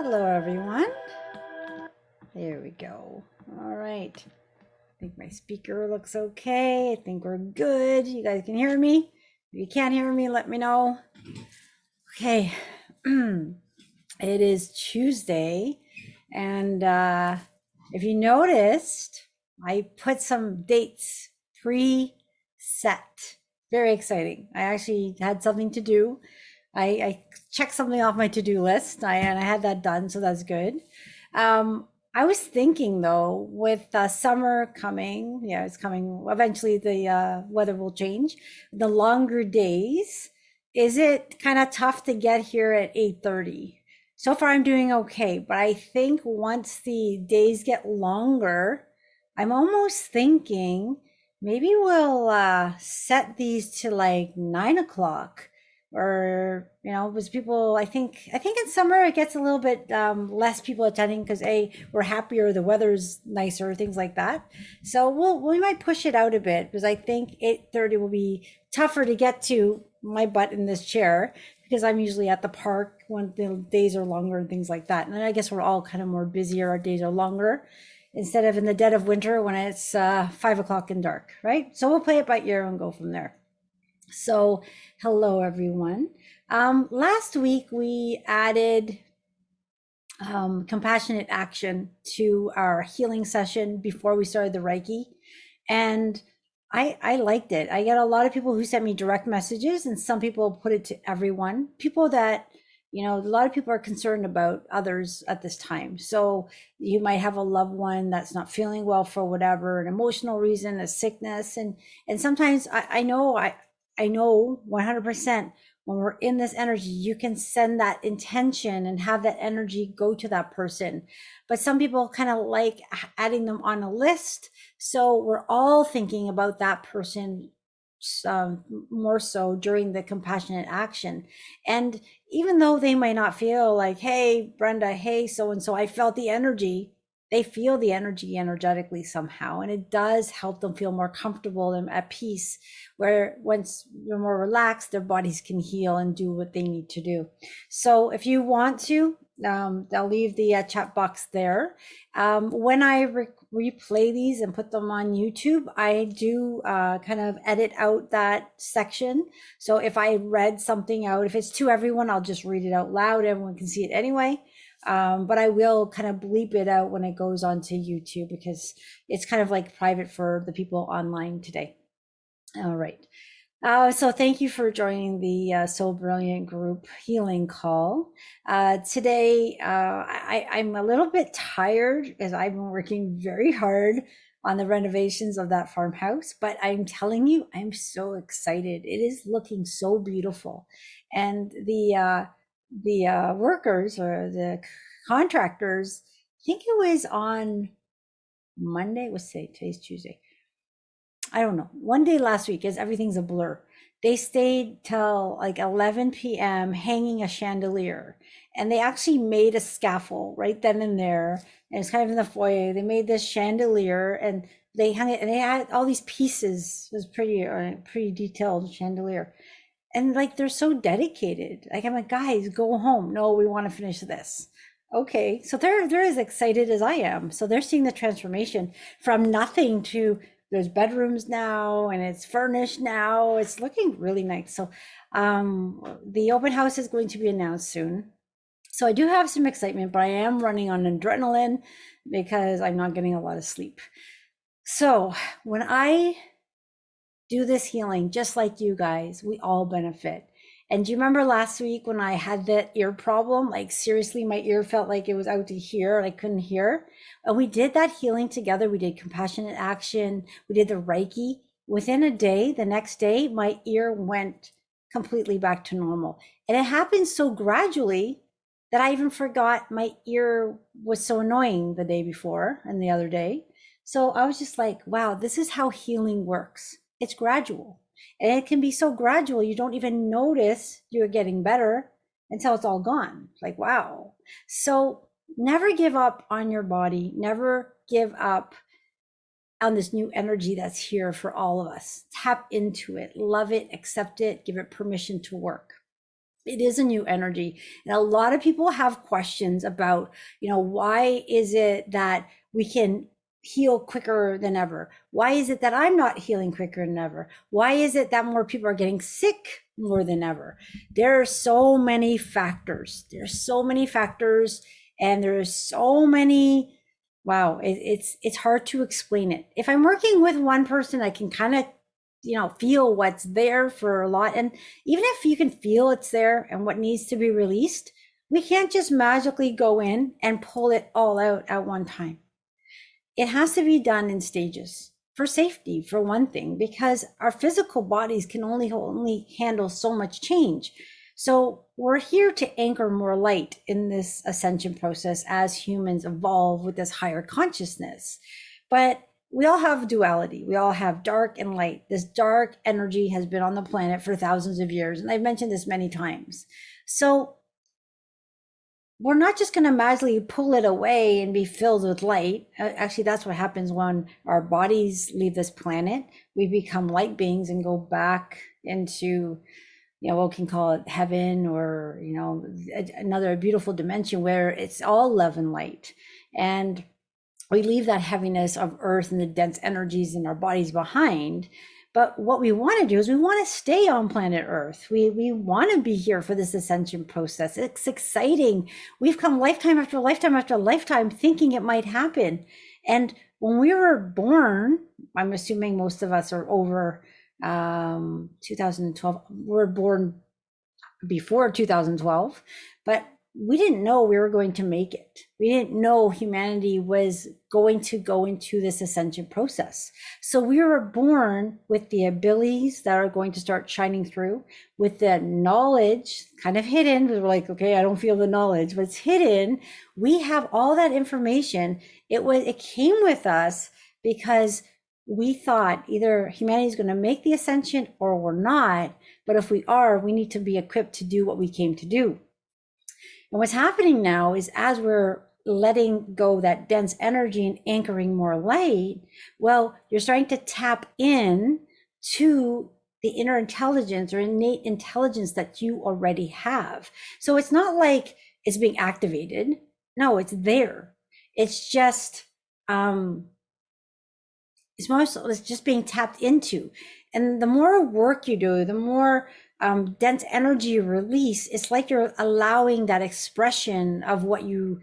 Hello, everyone. There we go. All right. I think my speaker looks okay. I think we're good. You guys can hear me. If you can't hear me, let me know. Okay. It is Tuesday. And if you noticed, I put some dates pre-set. Very exciting. I actually had something to do. I checked something off my to-do list, and I had that done, so that's good. I was thinking though, with summer coming, yeah, it's coming. Eventually, the weather will change. The longer days, is it kind of tough to get here at 8:30? So far, I'm doing okay, but I think once the days get longer, I'm almost thinking maybe we'll set these to like 9 o'clock, or because people, I think in summer it gets a little bit less people attending because we're happier, the weather's nicer, things like that. So we might push it out a bit because I think 8:30 will be tougher to get to my butt in this chair, because I'm usually at the park when the days are longer and things like that. And I guess we're all kind of more busier, our days are longer instead of in the dead of winter when it's 5 o'clock and dark, right? So we'll play it by ear and go from there. So, hello everyone. Last week we added compassionate action to our healing session before we started the Reiki, and I liked it. I get a lot of people who sent me direct messages, and some people put it to everyone. People that a lot of people are concerned about others at this time. So you might have a loved one that's not feeling well for whatever, an emotional reason, a sickness, and sometimes I know 100% when we're in this energy, you can send that intention and have that energy go to that person. But some people kind of like adding them on a list. So we're all thinking about that person more so during the compassionate action. And even though they might not feel like, hey, Brenda, hey, so and so, I felt the energy, they feel the energy energetically somehow. And it does help them feel more comfortable and at peace, where once they're more relaxed, their bodies can heal and do what they need to do. So if you want to, I'll leave the chat box there. When I replay these and put them on YouTube, I do kind of edit out that section. So if I read something out, if it's to everyone, I'll just read it out loud. Everyone can see it anyway. But I will kind of bleep it out when it goes onto YouTube, because it's kind of like private for the people online today. All right. So thank you for joining the Soul Brilliant group healing call. Today, I'm a little bit tired because I've been working very hard on the renovations of that farmhouse, but I'm telling you, I'm so excited. It is looking so beautiful. And the workers, or the contractors, I think it was on Monday, today's Tuesday. I don't know. One day last week, as everything's a blur, they stayed till like 11 p.m. hanging a chandelier. And they actually made a scaffold right then and there. And it's kind of in the foyer. They made this chandelier and they hung it, and they had all these pieces. It was pretty detailed chandelier. And like, they're so dedicated. Like, I'm like, guys, go home. No, we want to finish this. Okay. So they're as excited as I am. So they're seeing the transformation from nothing to there's bedrooms now and it's furnished now. It's looking really nice. So the open house is going to be announced soon. So I do have some excitement, but I am running on adrenaline because I'm not getting a lot of sleep. So when I do this healing, just like you guys, we all benefit. And do you remember last week when I had that ear problem? Like, seriously, my ear felt like it was out to here and I couldn't hear. And we did that healing together. We did compassionate action. We did the Reiki. Within a day, the next day, my ear went completely back to normal. And it happened so gradually that I even forgot my ear was so annoying the day before and the other day. So I was just like, wow, this is how healing works. It's gradual. And it can be so gradual, you don't even notice you're getting better until it's all gone. Like, wow. So never give up on your body. Never give up on this new energy that's here for all of us. Tap into it, love it, accept it, give it permission to work. It is a new energy. And a lot of people have questions about, why is it that we can heal quicker than ever? Why is it that I'm not healing quicker than ever? Why is it that more people are getting sick more than ever? There are so many factors. There's so many factors, and there's so many. Wow, it's hard to explain it. If I'm working with one person, I can kind of feel what's there for a lot. And even if you can feel it's there and what needs to be released, we can't just magically go in and pull it all out at one time. It has to be done in stages for safety, for one thing, because our physical bodies can only handle so much change. So we're here to anchor more light in this ascension process as humans evolve with this higher consciousness. But we all have duality. We all have dark and light. This dark energy has been on the planet for thousands of years. And I've mentioned this many times. So we're not just going to magically pull it away and be filled with light. Actually, that's what happens when our bodies leave this planet. We become light beings and go back into, what we can call it heaven, or, another beautiful dimension where it's all love and light. And we leave that heaviness of earth and the dense energies in our bodies behind. But what we want to do is we want to stay on planet Earth. We want to be here for this ascension process. It's exciting. We've come lifetime after lifetime after lifetime thinking it might happen. And when we were born, I'm assuming most of us are over 2012. We're born before 2012, but we didn't know we were going to make it. We didn't know humanity was going to go into this ascension process. So we were born with the abilities that are going to start shining through, with the knowledge kind of hidden. We're like, okay, I don't feel the knowledge, but it's hidden. We have all that information. It came with us because we thought either humanity is going to make the ascension or we're not. But if we are, we need to be equipped to do what we came to do. And what's happening now is, as we're letting go that dense energy and anchoring more light, well, you're starting to tap in to the inner intelligence or innate intelligence that you already have. So it's not like it's being activated. No, it's there. It's just, it's just being tapped into. And the more work you do, the more dense energy you release, it's like you're allowing that expression of what you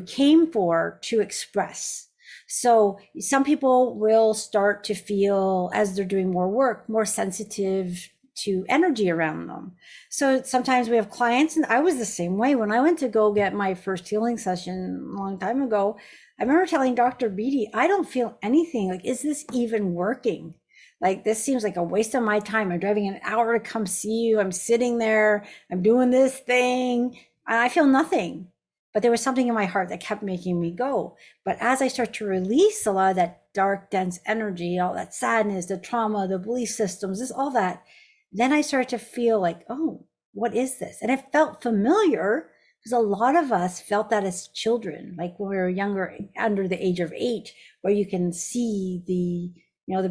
came for to express. So some people will start to feel, as they're doing more work, more sensitive to energy around them. So sometimes we have clients, and I was the same way. When I went to go get my first healing session a long time ago, I remember telling Dr. Beatty, I don't feel anything. Like, is this even working? Like, this seems like a waste of my time. I'm driving an hour to come see you. I'm sitting there. I'm doing this thing. And I feel nothing. But there was something in my heart that kept making me go. But as I start to release a lot of that dark, dense energy, all that sadness, the trauma, the belief systems, this, all that, then I start to feel like, oh, what is this? And it felt familiar, because a lot of us felt that as children, like when we were younger, under the age of 8, where you can see the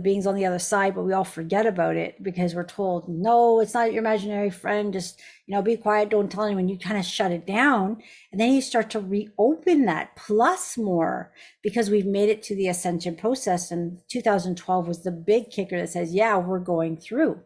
beings on the other side, but we all forget about it because we're told, no, it's not your imaginary friend. Just, be quiet. Don't tell anyone. You kind of shut it down. And then you start to reopen that plus more, because we've made it to the ascension process. And 2012 was the big kicker that says, yeah, we're going through.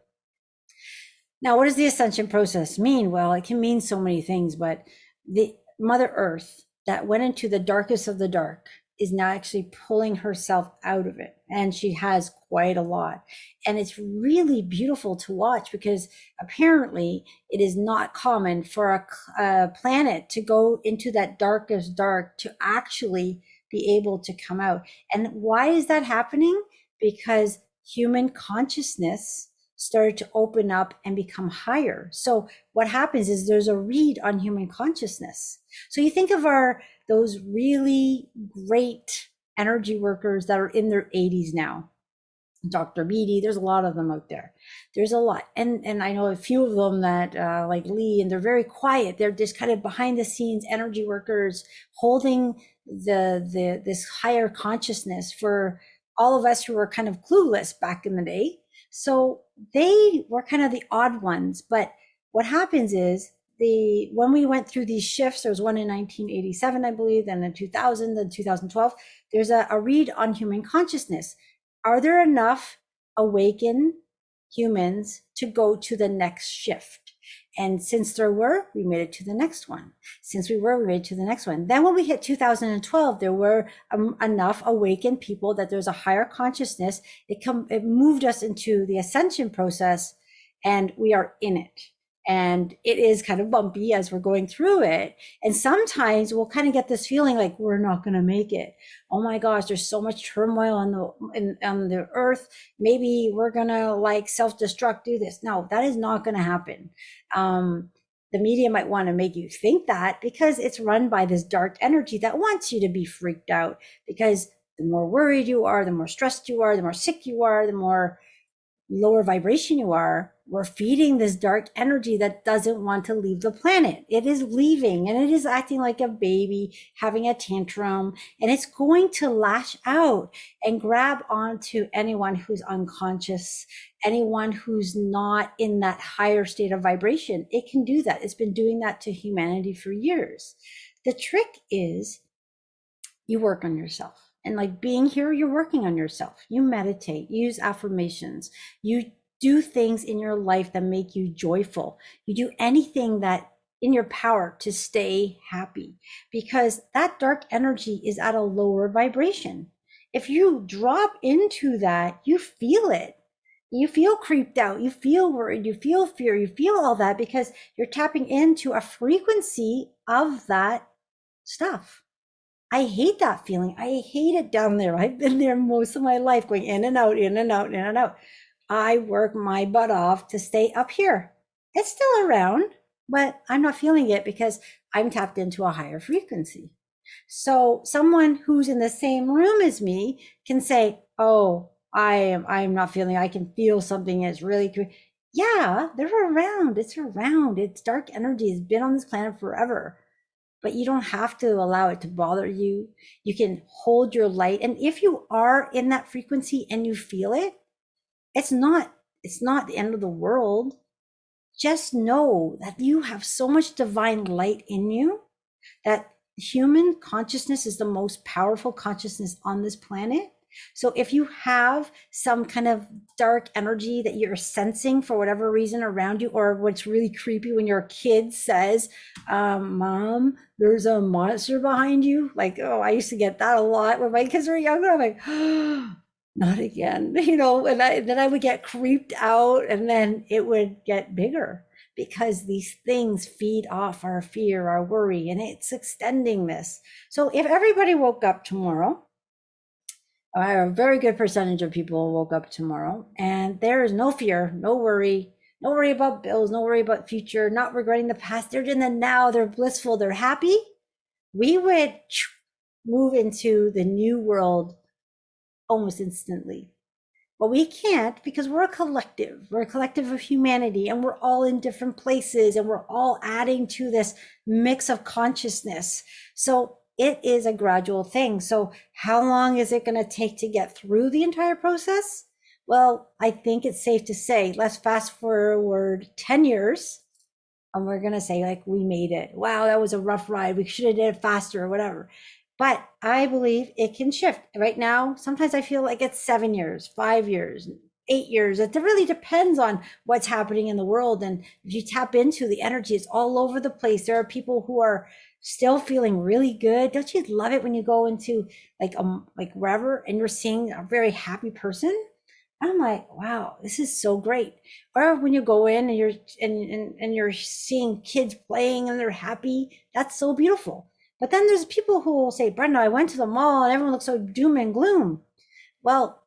Now, what does the ascension process mean? Well, it can mean so many things, but the Mother Earth that went into the darkest of the dark is now actually pulling herself out of it. And she has quite a lot. And it's really beautiful to watch, because apparently it is not common for a planet to go into that darkest dark to actually be able to come out. And why is that happening? Because human consciousness started to open up and become higher. So what happens is there's a read on human consciousness. So you think of those really great energy workers that are in their 80s now. Dr. Beatty, there's a lot of them out there. There's a lot. And I know a few of them that like Lee, and they're very quiet. They're just kind of behind the scenes energy workers holding this higher consciousness for all of us who were kind of clueless back in the day. So they were kind of the odd ones. But what happens is when we went through these shifts, there was one in 1987, I believe, then in 2000, then 2012. There's a read on human consciousness. Are there enough awakened humans to go to the next shift? And since there were, we made it to the next one. Since we made it to the next one. Then when we hit 2012, there were enough awakened people that there's a higher consciousness. It moved us into the ascension process, and we are in it. And it is kind of bumpy as we're going through it. And sometimes we'll kind of get this feeling like we're not going to make it. Oh my gosh, there's so much turmoil on the earth. Maybe we're going to like self-destruct, do this. No, that is not going to happen. The media might want to make you think that because it's run by this dark energy that wants you to be freaked out, because the more worried you are, the more stressed you are, the more sick you are, the more lower vibration you are. We're feeding this dark energy that doesn't want to leave the planet. It is leaving, and it is acting like a baby, having a tantrum, and it's going to lash out and grab onto anyone who's unconscious, anyone who's not in that higher state of vibration. It can do that. It's been doing that to humanity for years. The trick is you work on yourself. And like being here, you're working on yourself. You meditate, use affirmations, you do things in your life that make you joyful. You do anything that in your power to stay happy, because that dark energy is at a lower vibration. If you drop into that, you feel it. You feel creeped out, you feel worried, you feel fear, you feel all that because you're tapping into a frequency of that stuff. I hate that feeling. I hate it down there. I've been there most of my life, going in and out, in and out, in and out. I work my butt off to stay up here. It's still around, but I'm not feeling it because I'm tapped into a higher frequency. So someone who's in the same room as me can say, oh, I'm not feeling, I can feel something. It's really cool. Yeah, they're around. It's around. It's dark energy. It's been on this planet forever. But you don't have to allow it to bother you. You can hold your light. And if you are in that frequency and you feel it, it's not the end of the world. Just know that you have so much divine light in you, that human consciousness is the most powerful consciousness on this planet. So if you have some kind of dark energy that you're sensing for whatever reason around you, or what's really creepy when your kid says, Mom, there's a monster behind you. Like, oh, I used to get that a lot when my kids were younger. I'm like, oh, not again, and then I would get creeped out, and then it would get bigger because these things feed off our fear, our worry, and it's extending this. So if everybody woke up tomorrow, a very good percentage of people woke up tomorrow, and there is no fear, no worry about bills, no worry about future, not regretting the past. They're in the now, they're blissful, they're happy. We would move into the new world almost instantly. But we can't, because we're a collective. We're a collective of humanity, and we're all in different places, and we're all adding to this mix of consciousness. So it is a gradual thing. So how long is it going to take to get through the entire process? Well, I think it's safe to say, let's fast forward 10 years, and we're going to say, like, we made it. Wow, that was a rough ride. We should have did it faster or whatever. But I believe it can shift. Right now, sometimes I feel like it's 7 years, 5 years, 8 years. It really depends on what's happening in the world. And if you tap into the energy, it's all over the place. There are people who are still feeling really good. Don't you love it when you go into like wherever and you're seeing a very happy person? I'm like, wow, this is so great. Or when you go in and you're seeing kids playing and they're happy, that's so beautiful. But then there's people who will say, Brenda, I went to the mall and everyone looks so doom and gloom. Well,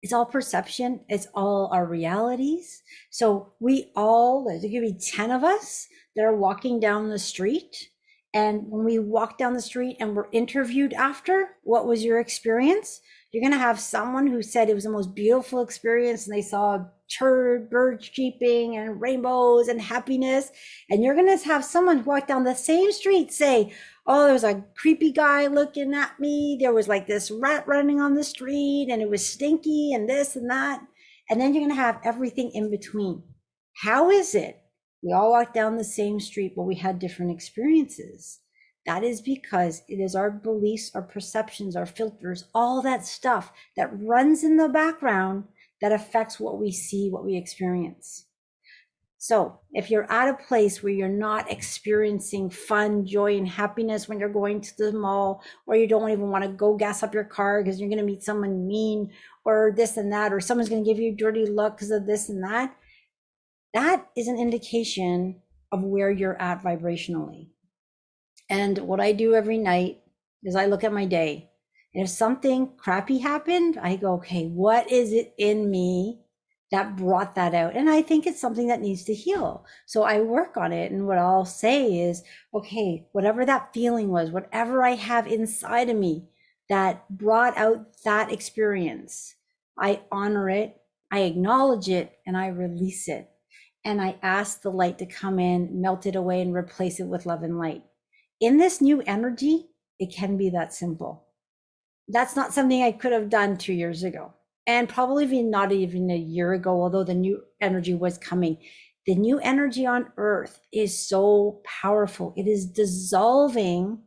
it's all perception. It's all our realities. So there could be 10 of us that are walking down the street. And when we walk down the street and we're interviewed after, what was your experience? You're going to have someone who said it was the most beautiful experience and they saw birds cheeping and rainbows and happiness. And you're going to have someone who walked down the same street say, oh, there was a creepy guy looking at me. There was like this rat running on the street and it was stinky and this and that. And then you're going to have everything in between. How is it We all walked down the same street, but we had different experiences. That is because it is our beliefs, our perceptions, our filters, all that stuff that runs in the background that affects what we see, what we experience. So if you're at a place where you're not experiencing fun, joy, and happiness when you're going to the mall, or you don't even want to go gas up your car because you're going to meet someone mean or this and that, or someone's going to give you a dirty look because of this and that, that is an indication of where you're at vibrationally. And what I do every night is I look at my day. And if something crappy happened, I go, okay, what is it in me that brought that out? And I think it's something that needs to heal. So I work on it. And what I'll say is, okay, whatever that feeling was, whatever I have inside of me that brought out that experience, I honor it, I acknowledge it, and I release it. And I ask the light to come in, melt it away, and replace it with love and light. In this new energy, it can be that simple. That's not something I could have done 2 years ago, and probably even not even a year ago, although the new energy was coming. The new energy on earth is so powerful. It is dissolving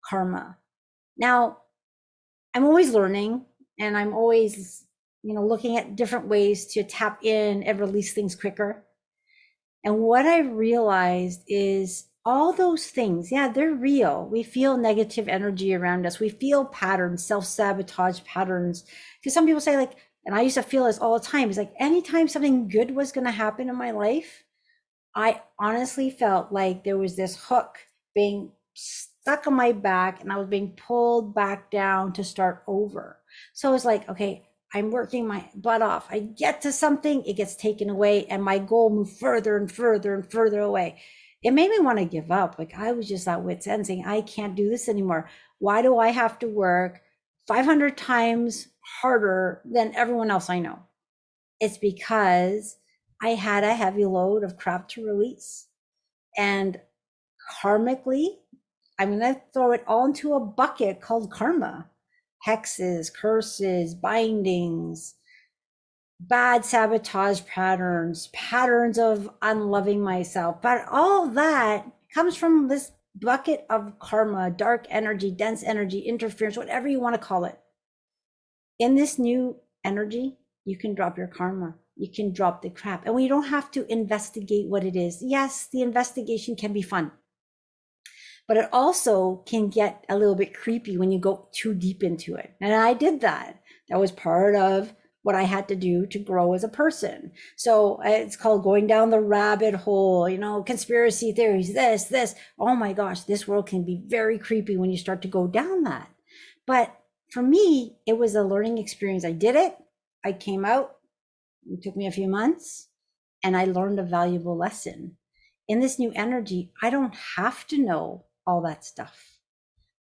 karma. Now, I'm always learning, and I'm always, looking at different ways to tap in and release things quicker. And what I realized is all those things, yeah, they're real. We feel negative energy around us. We feel patterns, self-sabotage patterns. Because some people say, like, and I used to feel this all the time, it's like anytime something good was going to happen in my life, I honestly felt like there was this hook being stuck on my back and I was being pulled back down to start over. So it's like, okay, I'm working my butt off. I get to something, it gets taken away, and my goal moved further and further and further away. It made me want to give up. Like I was just at wit's end saying, I can't do this anymore. Why do I have to work 500 times harder than everyone else I know? It's because I had a heavy load of crap to release. And karmically, I'm going to throw it all into a bucket called karma. Hexes, curses, bindings, bad sabotage patterns, patterns of unloving myself. But all that comes from this bucket of karma, dark energy, dense energy, interference, whatever you want to call it. In this new energy, you can drop your karma. You can drop the crap. And we don't have to investigate what it is. Yes, the investigation can be fun, but it also can get a little bit creepy when you go too deep into it. And I did that. That was part of what I had to do to grow as a person. So it's called going down the rabbit hole, conspiracy theories, this. Oh my gosh, this world can be very creepy when you start to go down that. But for me, it was a learning experience. I did it. I came out. It took me a few months and I learned a valuable lesson. In this new energy, I don't have to know all that stuff.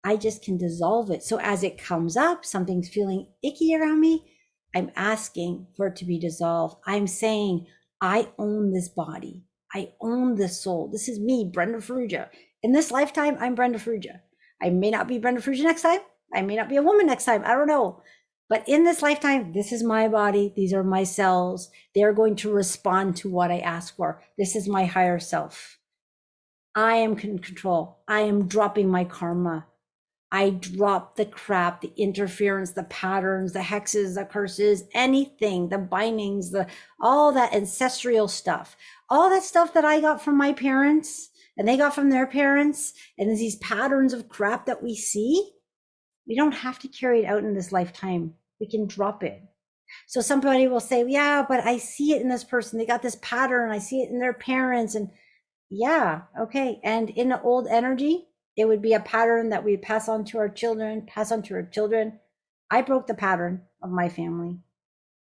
I just can dissolve it. So as it comes up, something's feeling icky around me, I'm asking for it to be dissolved. I'm saying, I own this body. I own this soul. This is me, Brenda Ferrugia. In this lifetime, I'm Brenda Ferrugia. I may not be Brenda Ferrugia next time. I may not be a woman next time. I don't know. But in this lifetime, this is my body. These are my cells. They're going to respond to what I ask for. This is my higher self. I am in control. I am dropping my karma. I drop the crap, the interference, the patterns, the hexes, the curses, anything, the bindings, all that ancestral stuff, all that stuff that I got from my parents and they got from their parents. And these patterns of crap that we see, we don't have to carry it out in this lifetime. We can drop it. So somebody will say, yeah, but I see it in this person. They got this pattern. I see it in their parents. And yeah, okay. And in the old energy, it would be a pattern that we pass on to our children, pass on to our children. I broke the pattern of my family.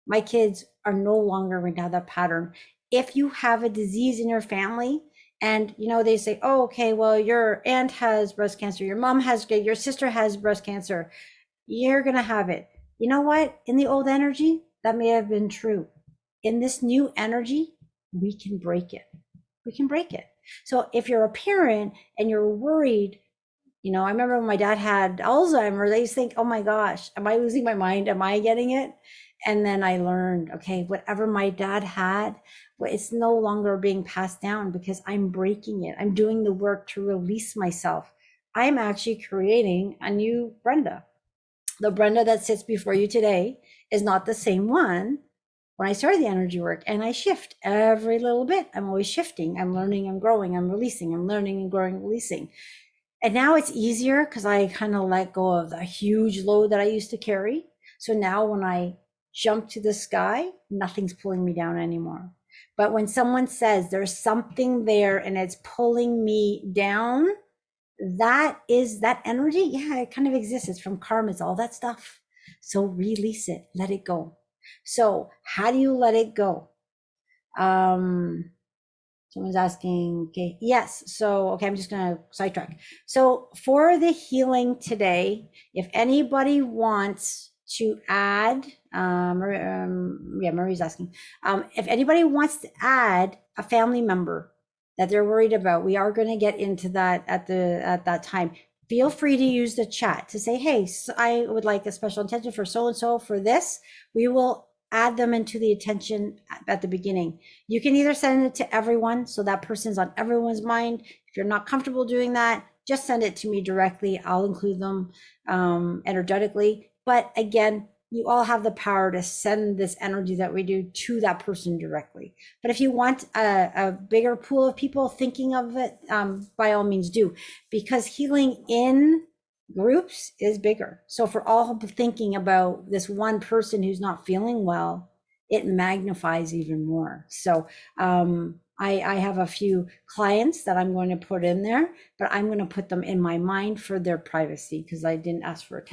My kids are no longer going to have that pattern. If you have a disease in your family and, they say, oh, okay, well, your aunt has breast cancer, your mom has, your sister has breast cancer, you're going to have it. You know what? In the old energy, that may have been true. In this new energy, we can break it. We can break it. So if you're a parent and you're worried, I remember when my dad had Alzheimer's, they used to think, oh my gosh, am I losing my mind? Am I getting it? And then I learned, okay, whatever my dad had, well, it's no longer being passed down because I'm breaking it. I'm doing the work to release myself. I'm actually creating a new Brenda. The Brenda that sits before you today is not the same one when I started the energy work, and I shift every little bit. I'm always shifting. I'm learning, I'm growing, I'm releasing, I'm learning and growing, releasing. And now it's easier because I kind of let go of the huge load that I used to carry. So now when I jump to the sky, nothing's pulling me down anymore. But when someone says there's something there and it's pulling me down, that is that energy. Yeah, it kind of exists. It's from karma, it's all that stuff. So release it, let it go. So how do you let it go? Um, Someone's asking, okay, yes. So, okay, I'm just going to sidetrack. So, for the healing today, if anybody wants to add, yeah, Marie's asking, if anybody wants to add a family member that they're worried about, we are going to get into that at that time. Feel free to use the chat to say, hey, so I would like a special intention for so and so for this. We will add them into the attention at the beginning. You can either send it to everyone, so that person's on everyone's mind. If you're not comfortable doing that, just send it to me directly. I'll include them energetically. But again, you all have the power to send this energy that we do to that person directly. But if you want a bigger pool of people thinking of it, by all means do, because healing in groups is bigger. So for all thinking about this one person who's not feeling well, it magnifies even more. So I have a few clients that I'm going to put in there, but I'm going to put them in my mind for their privacy because I didn't ask for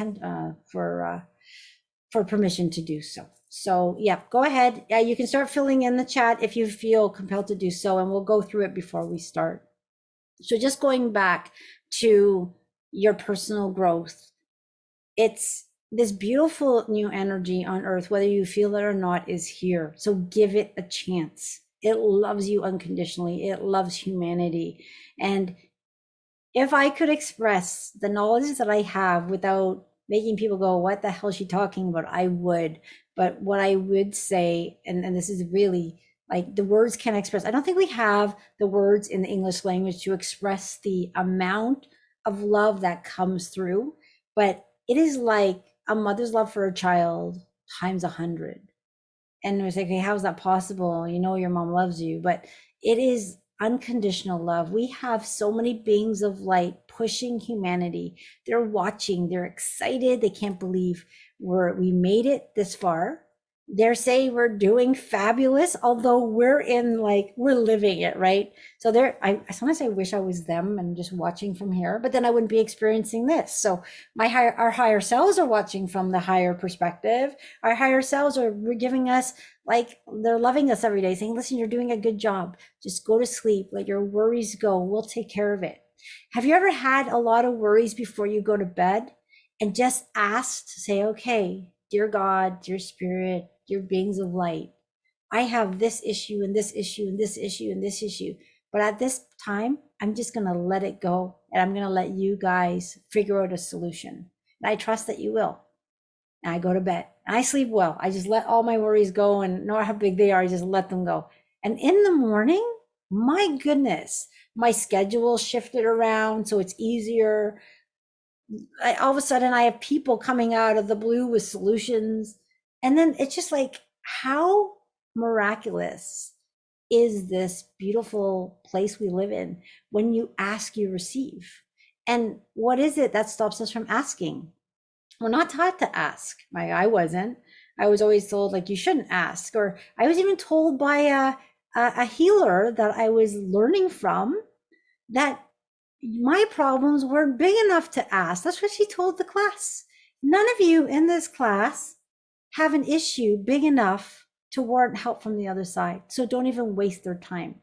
for permission to do so. So yeah, go ahead. You can start filling in the chat if you feel compelled to do so, and we'll go through it before we start. So just going back to your personal growth, it's this beautiful new energy on earth, whether you feel it or not, is here. So give it a chance. It loves you unconditionally. It loves humanity. And if I could express the knowledge that I have without making people go, what the hell is she talking about? I would. But what I would say, and this is really like the words can't express, I don't think we have the words in the English language to express the amount of love that comes through. But it is like a mother's love for a child times 100. And it was like, okay, how's that possible? You know, your mom loves you, but it is unconditional love. We have so many beings of light pushing humanity. They're watching, they're excited, they can't believe we made it this far. They're saying we're doing fabulous, although we're in like we're living it, right? So I sometimes I wish I was them and just watching from here, but then I wouldn't be experiencing this. So our higher selves are watching from the higher perspective. Our higher selves are giving us, like, they're loving us every day, saying, listen, you're doing a good job. Just go to sleep, let your worries go. We'll take care of it. Have you ever had a lot of worries before you go to bed and just asked, say, okay, dear God, dear spirit, dear beings of light, I have this issue and this issue and this issue and this issue. But at this time, I'm just going to let it go, and I'm going to let you guys figure out a solution. And I trust that you will. And I go to bed and I sleep well. I just let all my worries go, and no matter how big they are, I just let them go. And in the morning, my goodness, my schedule shifted around so it's easier. All of a sudden, I have people coming out of the blue with solutions. And then it's just like, how miraculous is this beautiful place we live in? When you ask, you receive. And what is it that stops us from asking? We're not taught to ask. I wasn't. I was always told, like, you shouldn't ask. Or I was even told by a healer that I was learning from that my problems weren't big enough to ask. That's what she told the class. None of you in this class have an issue big enough to warrant help from the other side. So don't even waste their time.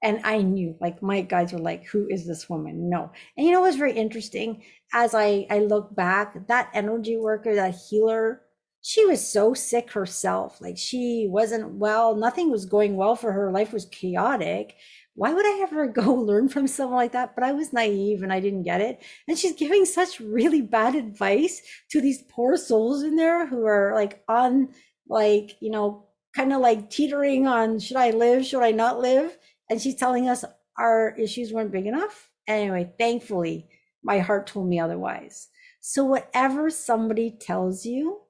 And I knew, like, my guides were like, who is this woman? No. And you know what's very interesting? As I look back, that energy worker, that healer, she was so sick herself. Like she wasn't well, nothing was going well for her. Life was chaotic. Why would I ever go learn from someone like that? But I was naive and I didn't get it. And she's giving such really bad advice to these poor souls in there who are like on, like, kind of like teetering on, should I live? Should I not live? And she's telling us our issues weren't big enough. Anyway, thankfully, my heart told me otherwise. So whatever somebody tells you,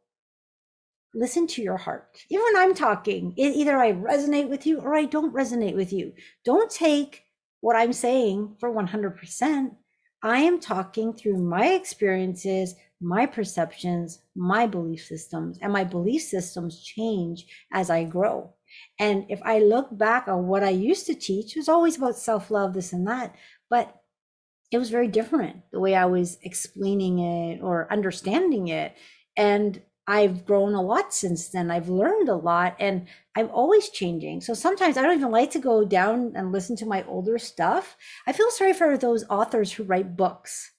listen to your heart. Even when I'm talking, either I resonate with you or I don't resonate with you. Don't take what I'm saying for 100%. I am talking through my experiences, my perceptions, my belief systems, and my belief systems change as I grow. And if I look back on what I used to teach, it was always about self-love, this and that, but it was very different the way I was explaining it or understanding it. And I've grown a lot since then. I've learned a lot and I'm always changing. So sometimes I don't even like to go down and listen to my older stuff. I feel sorry for those authors who write books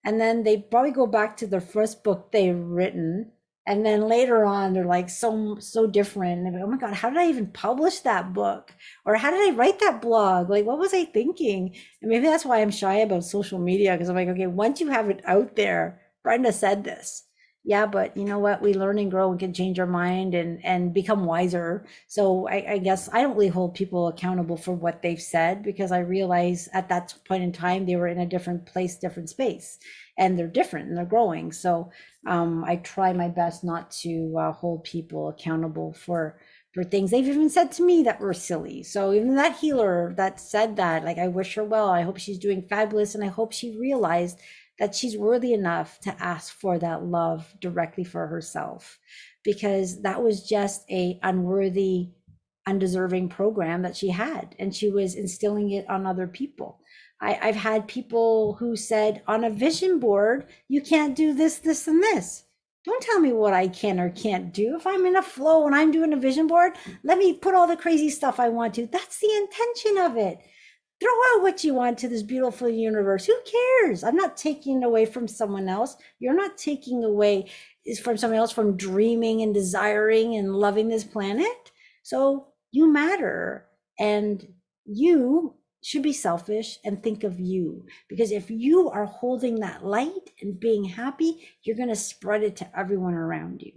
and then they probably go back to their first book they've written, and then later on they're like so different, and like, oh my god, how did I even publish that book, or how did I write that blog, like what was I thinking? And maybe that's why I'm shy about social media, because I'm like, okay, once you have it out there, Brenda said this. Yeah, but you know what, we learn and grow and can change our mind and become wiser. So I guess I don't really hold people accountable for what they've said, because I realize at that point in time they were in a different place, different space, and they're different and they're growing. So I try my best not to hold people accountable for things they've even said to me that were silly. So even that healer that said that, like, I wish her well. I hope she's doing fabulous, and I hope she realized that she's worthy enough to ask for that love directly for herself, because that was just a unworthy, undeserving program that she had, and she was instilling it on other people. I've had people who said on a vision board, you can't do this, this, and this. Don't tell me what I can or can't do. If I'm in a flow and I'm doing a vision board, let me put all the crazy stuff I want to. That's the intention of it. Throw out what you want to this beautiful universe. Who cares? I'm not taking away from someone else. You're not taking away from someone else from dreaming and desiring and loving this planet. So you matter, and you should be selfish and think of you, because if you are holding that light and being happy, you're going to spread it to everyone around you.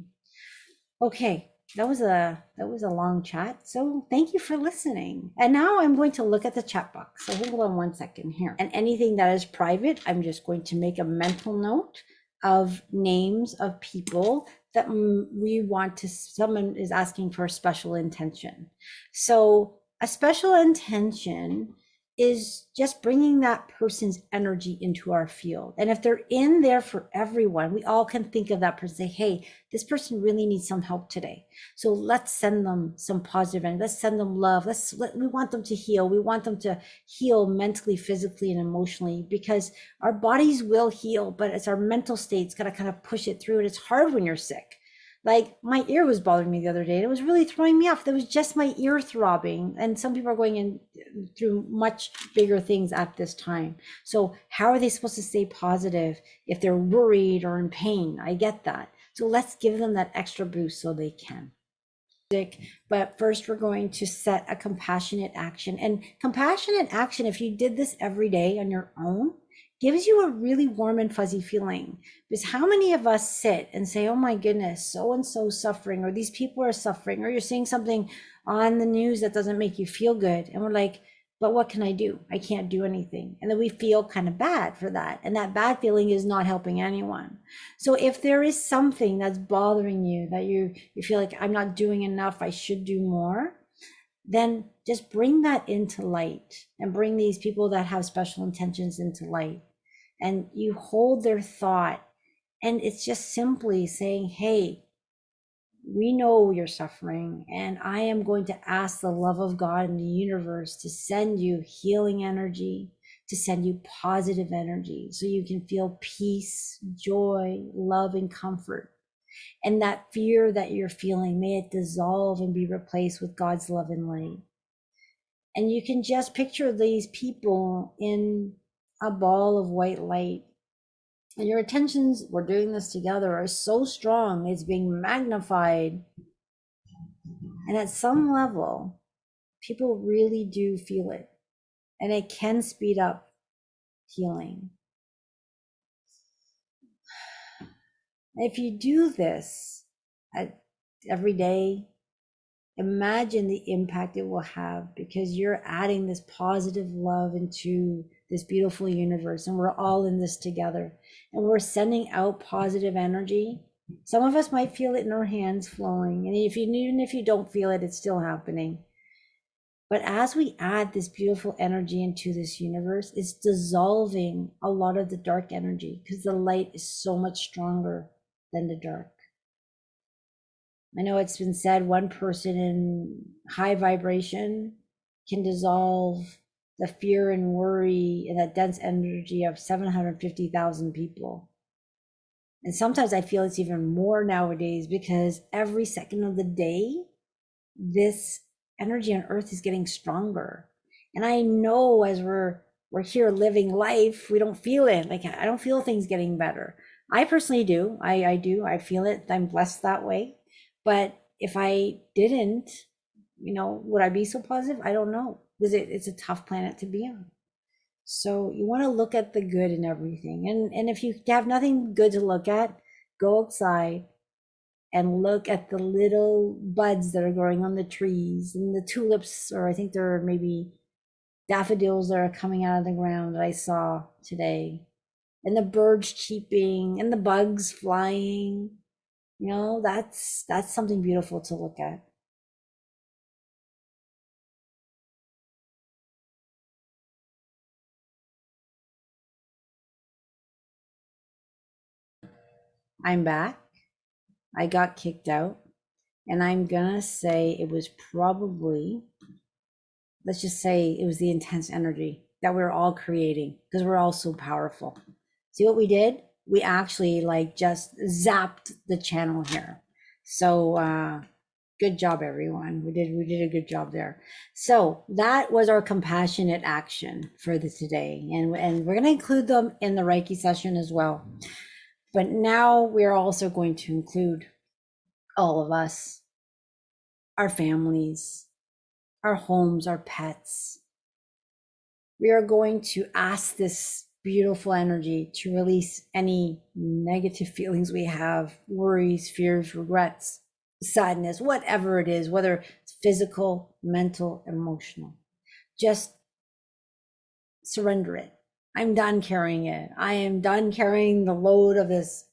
Okay, that was a long chat. So thank you for listening. And now I'm going to look at the chat box. So hold on 1 second here. And anything that is private, I'm just going to make a mental note of names of people that we want to, someone is asking for a special intention. So a special intention is just bringing that person's energy into our field. And if they're in there for everyone, we all can think of that person, say, hey, this person really needs some help today. So let's send them some positive energy. Let's send them love. We want them to heal. We want them to heal mentally, physically, and emotionally, because our bodies will heal, but it's our mental state's got to kind of push it through. And it's hard when you're sick. Like my ear was bothering me the other day, and it was really throwing me off. That was just my ear throbbing. And some people are going in through much bigger things at this time. So how are they supposed to stay positive if they're worried or in pain? I get that. So let's give them that extra boost so they can. But first, we're going to set a compassionate action. And compassionate action, if you did this every day on your own, gives you a really warm and fuzzy feeling. Because how many of us sit and say, oh my goodness, so and so suffering, or these people are suffering, or you're seeing something on the news that doesn't make you feel good. And we're like, but what can I do? I can't do anything. And then we feel kind of bad for that. And that bad feeling is not helping anyone. So if there is something that's bothering you, that you feel like I'm not doing enough, I should do more, then just bring that into light and bring these people that have special intentions into light. And you hold their thought, and it's just simply saying, hey, we know you're suffering, and I am going to ask the love of God in the universe to send you healing energy, to send you positive energy, so you can feel peace, joy, love, and comfort. And that fear that you're feeling, may it dissolve and be replaced with God's love and light. And you can just picture these people in a ball of white light, And your intentions, we're doing this together, are so strong, it's being magnified. And at some level, people really do feel it. And it can speed up healing. If you do this every day, imagine the impact it will have, because you're adding this positive love into this beautiful universe, and we're all in this together, and we're sending out positive energy. Some of us might feel it in our hands flowing, and even if you don't feel it, it's still happening. But as we add this beautiful energy into this universe, it's dissolving a lot of the dark energy, because the light is so much stronger than the dark. I know it's been said one person in high vibration can dissolve the fear and worry and that dense energy of 750,000 people. And sometimes I feel it's even more nowadays, because every second of the day, this energy on earth is getting stronger. And I know as we're here living life, we don't feel it. Like, I don't feel things getting better. I personally do. I do. I feel it. I'm blessed that way. But if I didn't, would I be so positive? I don't know, because it's a tough planet to be on. So you want to look at the good in everything. And if you have nothing good to look at, go outside and look at the little buds that are growing on the trees, and the tulips, or I think there are maybe daffodils that are coming out of the ground that I saw today, and the birds cheeping and the bugs flying. That's something beautiful to look at. I'm back. I got kicked out, and I'm gonna say it was probably, let's just say it was the intense energy that we're all creating, because we're all so powerful. See what we did? We actually like just zapped the channel here. So good job, everyone. We did a good job there. So that was our compassionate action for the today. And we're gonna include them in the Reiki session as well. But now we're also going to include all of us, our families, our homes, our pets. We are going to ask this beautiful energy to release any negative feelings we have, worries, fears, regrets, sadness, whatever it is, whether it's physical, mental, emotional. Just surrender it. I'm done carrying it. I am done carrying the load of this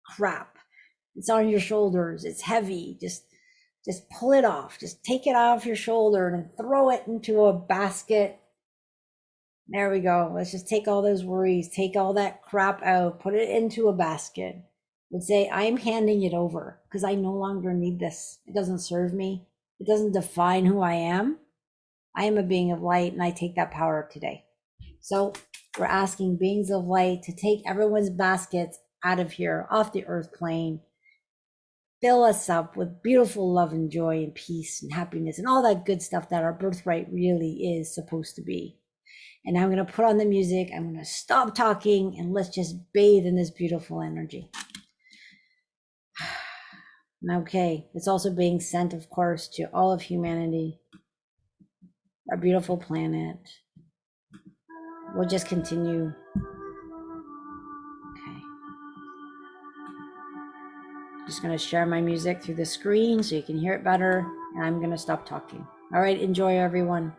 crap. It's on your shoulders. It's heavy. Just pull it off. Just take it off your shoulder and throw it into a basket. There we go. Let's just take all those worries, take all that crap out, put it into a basket, and say, I'm handing it over, because I no longer need this. It doesn't serve me. It doesn't define who I am. I am a being of light, and I take that power today. So we're asking beings of light to take everyone's baskets out of here, off the earth plane, fill us up with beautiful love and joy and peace and happiness and all that good stuff that our birthright really is supposed to be. And I'm going to put on the music. I'm going to stop talking, and let's just bathe in this beautiful energy. Okay, it's also being sent, of course, to all of humanity, our beautiful planet. We'll just continue. Okay. Just going to share my music through the screen so you can hear it better. And I'm going to stop talking. All right, enjoy, everyone.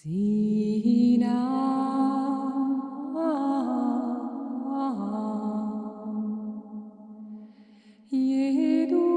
Sina Yedu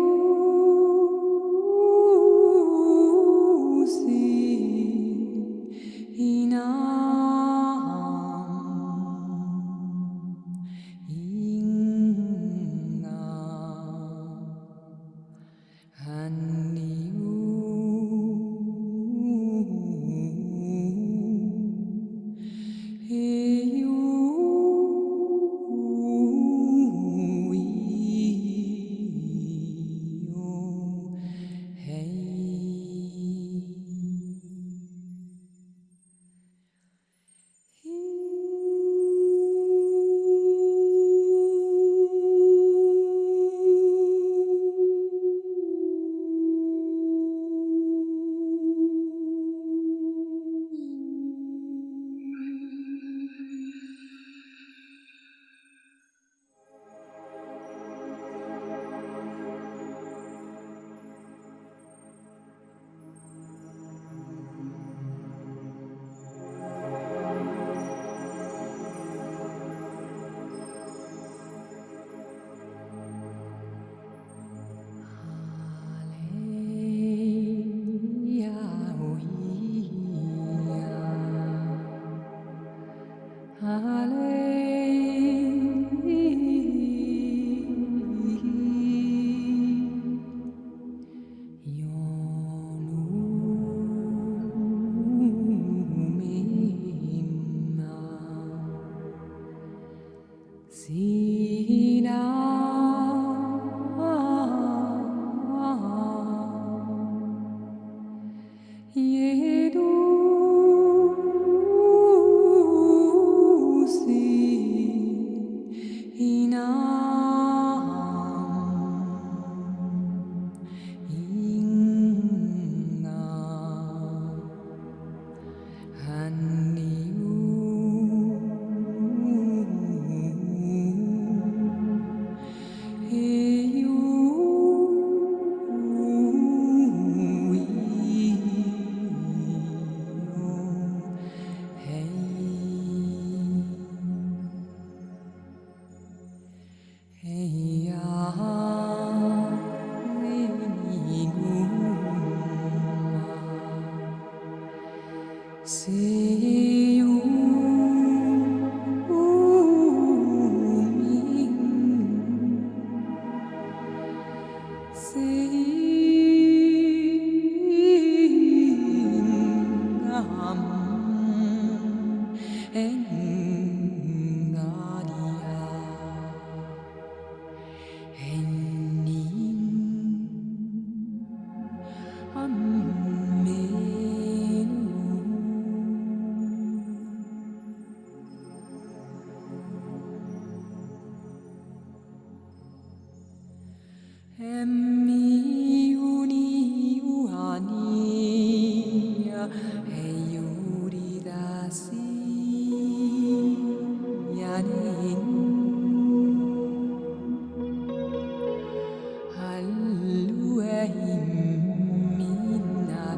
Sina Yedu Sina Inga See you Emmi uni uania eyuridasi yanin hallu minna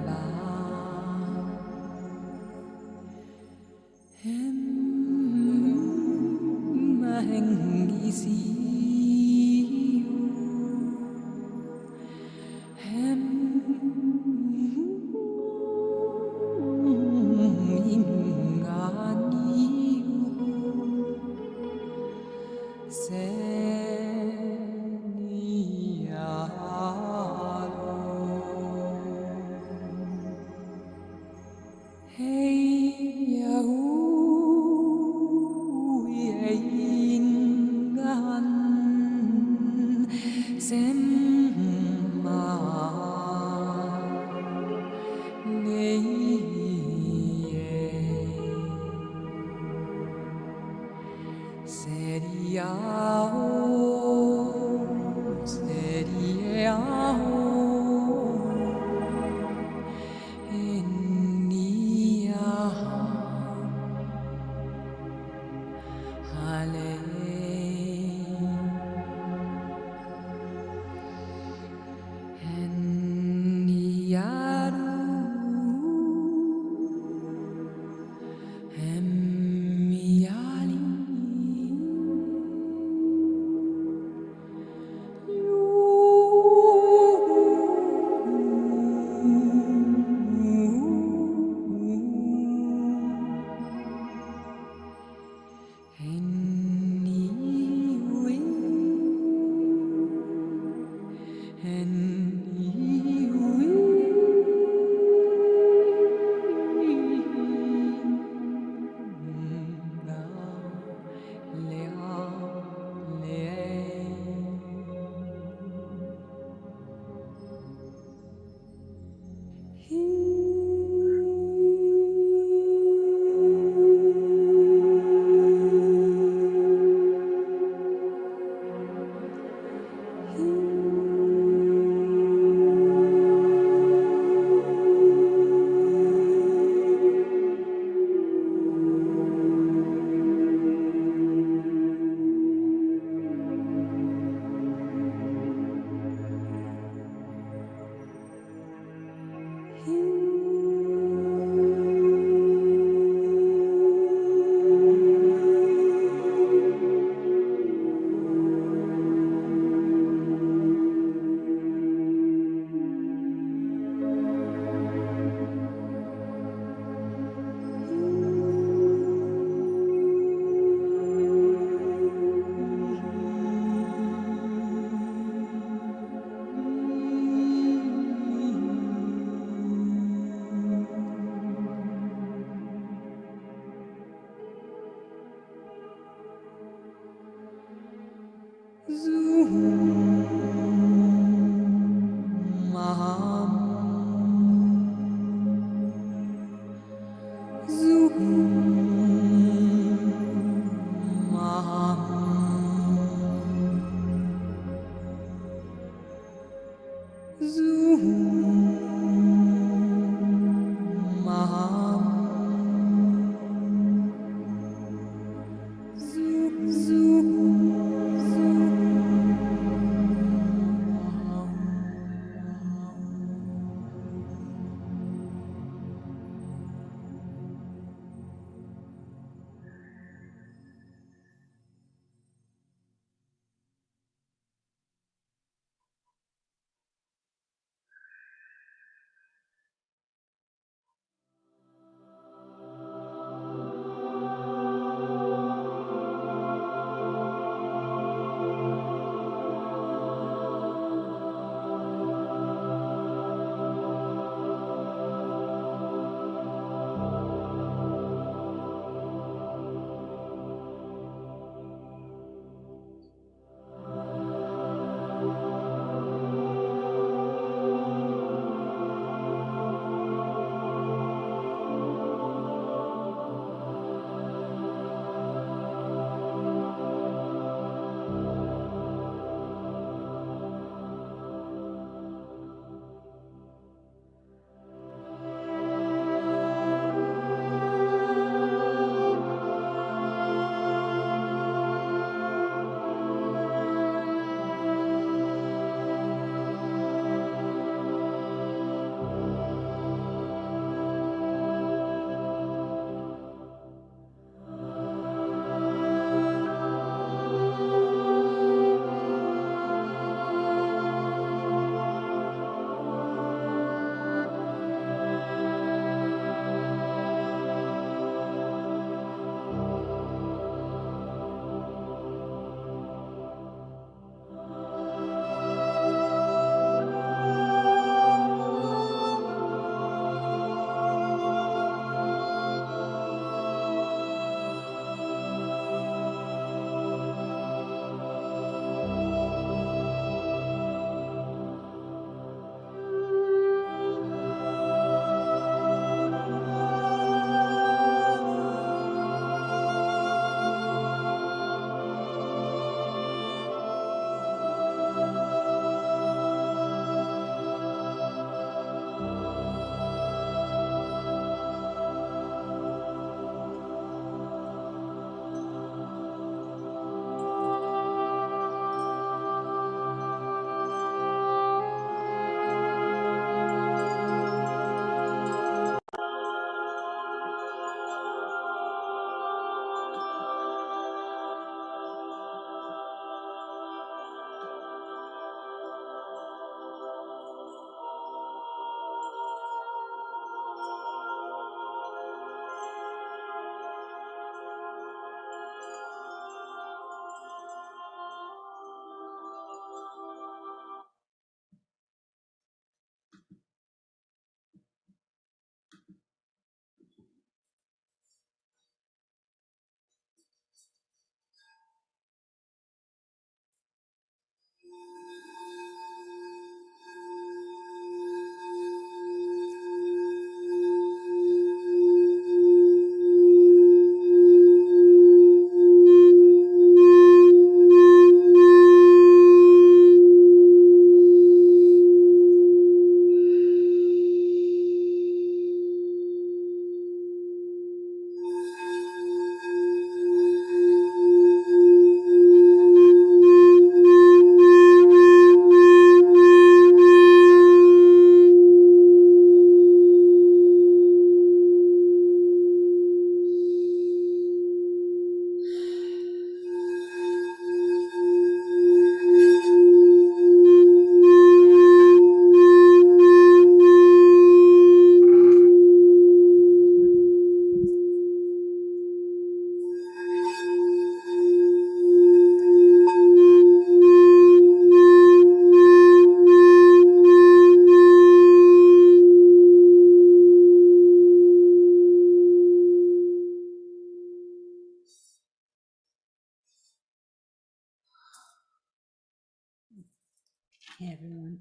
Okay, everyone.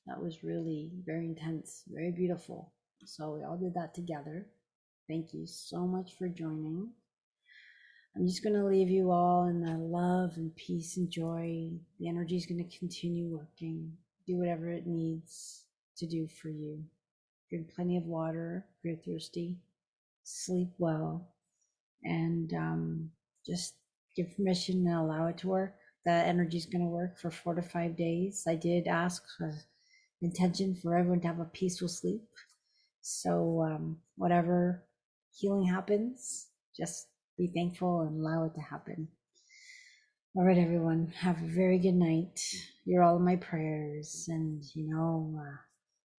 That was really very intense, very beautiful. So we all did that together. Thank you so much for joining. I'm just going to leave you all in the love and peace and joy. The energy is going to continue working. Do whatever it needs to do for you. Drink plenty of water if you're thirsty. Sleep well. And just give permission and allow it to work. That energy is going to work for 4 to 5 days. I did ask for intention for everyone to have a peaceful sleep. So whatever healing happens, just be thankful and allow it to happen. All right, everyone, have a very good night. You're all in my prayers, and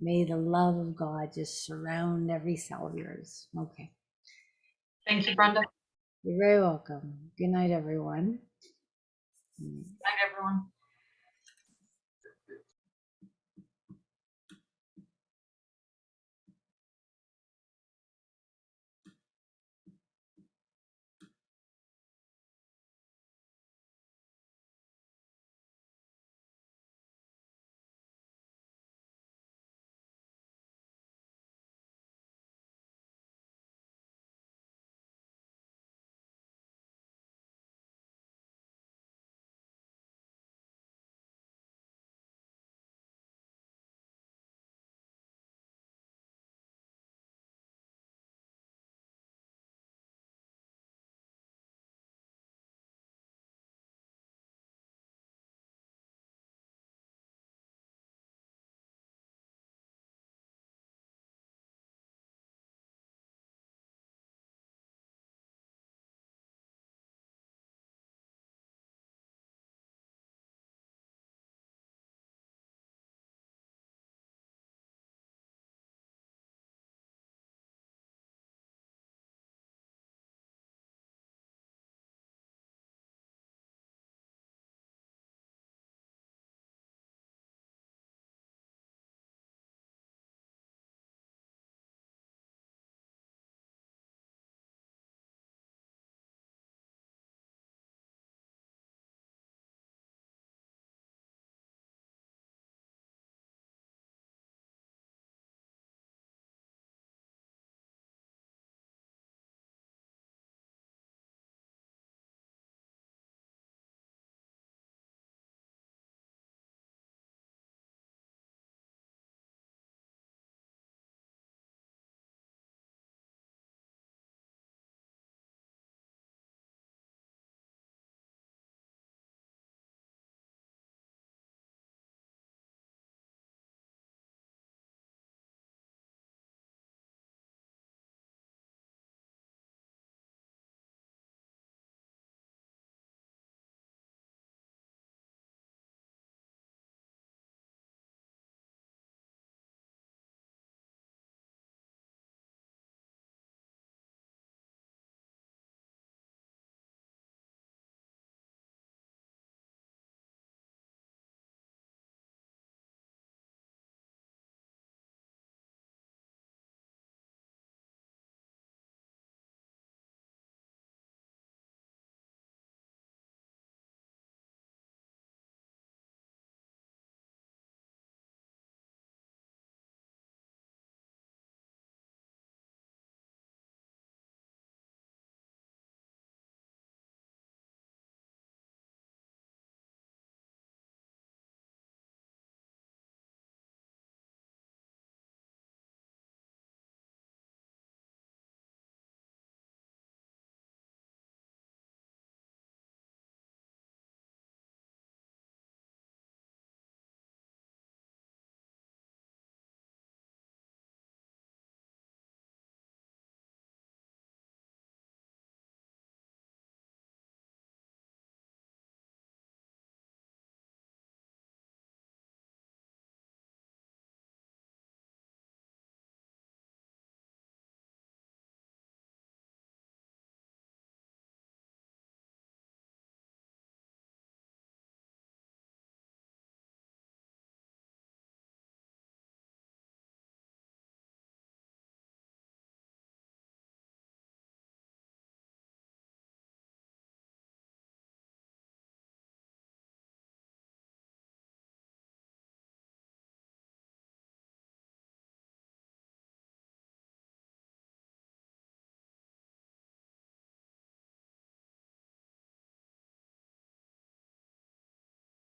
may the love of God just surround every cell of yours. Okay. Thank you, Brenda. You're very welcome. Good night, everyone. Good night, everyone.